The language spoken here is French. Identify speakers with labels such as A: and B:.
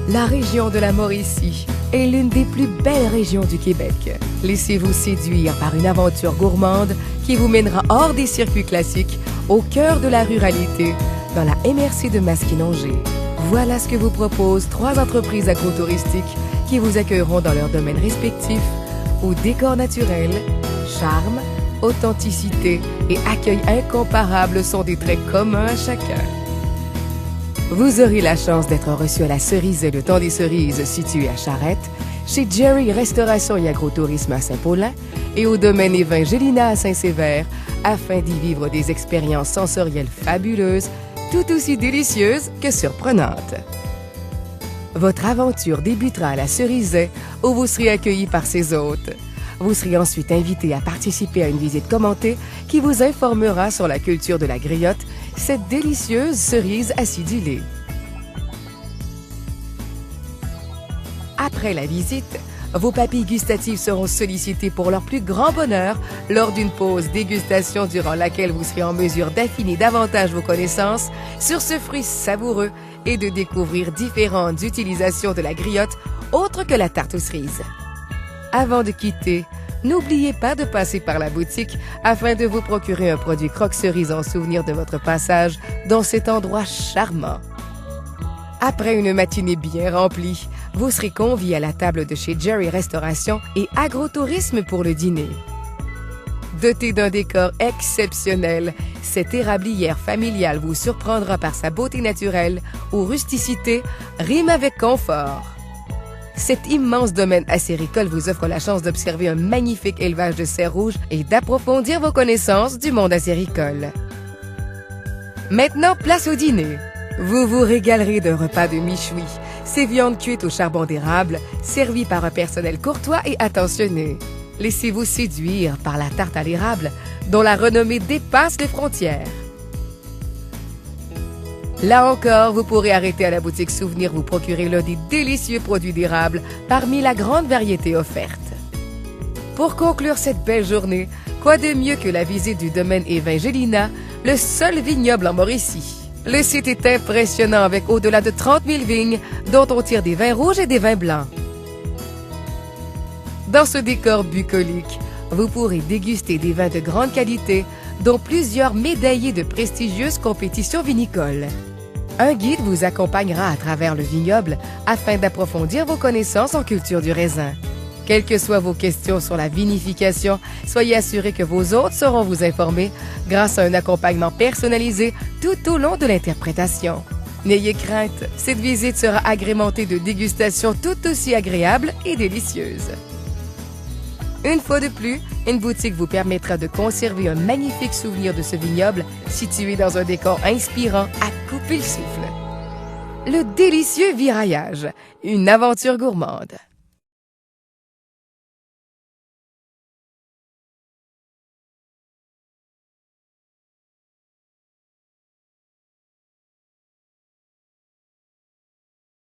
A: La région de la Mauricie est l'une des plus belles régions du Québec. Laissez-vous séduire par une aventure gourmande qui vous mènera hors des circuits classiques, au cœur de la ruralité, dans la MRC de Masquinongé. Voilà ce que vous proposent 3 entreprises agrotouristiques qui vous accueilleront dans leurs domaines respectifs, où décor naturel, charme, authenticité et accueil incomparable sont des traits communs à chacun. Vous aurez la chance d'être reçu à la Cerisée le temps des cerises située à Charette, chez Jerry Restauration et Agrotourisme à Saint-Paulin et au domaine et vins Gélina à Saint-Sévère, afin d'y vivre des expériences sensorielles fabuleuses, tout aussi délicieuses que surprenantes. Votre aventure débutera à la Cerisée, où vous serez accueilli par ses hôtes. Vous serez ensuite invité à participer à une visite commentée qui vous informera sur la culture de la griotte, cette délicieuse cerise acidulée. Après la visite, vos papilles gustatives seront sollicitées pour leur plus grand bonheur lors d'une pause dégustation durant laquelle vous serez en mesure d'affiner davantage vos connaissances sur ce fruit savoureux et de découvrir différentes utilisations de la griotte autres que la tarte aux cerises. Avant de quitter, n'oubliez pas de passer par la boutique afin de vous procurer un produit croque-cerise en souvenir de votre passage dans cet endroit charmant. Après une matinée bien remplie, vous serez conviés à la table de chez Jerry Restauration et Agrotourisme pour le dîner. Doté d'un décor exceptionnel, cette érablière familiale vous surprendra par sa beauté naturelle où rusticité rime avec confort. Cet immense domaine acéricole vous offre la chance d'observer un magnifique élevage de cerfs rouges et d'approfondir vos connaissances du monde acéricole. Maintenant, place au dîner. Vous vous régalerez d'un repas de michoui, ces viandes cuites au charbon d'érable, servies par un personnel courtois et attentionné. Laissez-vous séduire par la tarte à l'érable, dont la renommée dépasse les frontières. Là encore, vous pourrez arrêter à la boutique Souvenir vous procurer l'un des délicieux produits d'érable parmi la grande variété offerte. Pour conclure cette belle journée, quoi de mieux que la visite du domaine et vins Gélina, le seul vignoble en Mauricie. Le site est impressionnant avec au-delà de 30 000 vignes, dont on tire des vins rouges et des vins blancs. Dans ce décor bucolique, vous pourrez déguster des vins de grande qualité, dont plusieurs médaillés de prestigieuses compétitions vinicoles. Un guide vous accompagnera à travers le vignoble afin d'approfondir vos connaissances en culture du raisin. Quelles que soient vos questions sur la vinification, soyez assurés que vos hôtes sauront vous informer grâce à un accompagnement personnalisé tout au long de l'interprétation. N'ayez crainte, cette visite sera agrémentée de dégustations tout aussi agréables et délicieuses. Une fois de plus, une boutique vous permettra de conserver un magnifique souvenir de ce vignoble situé dans un décor inspirant à couper le souffle. Le délicieux Viraillage, une aventure gourmande.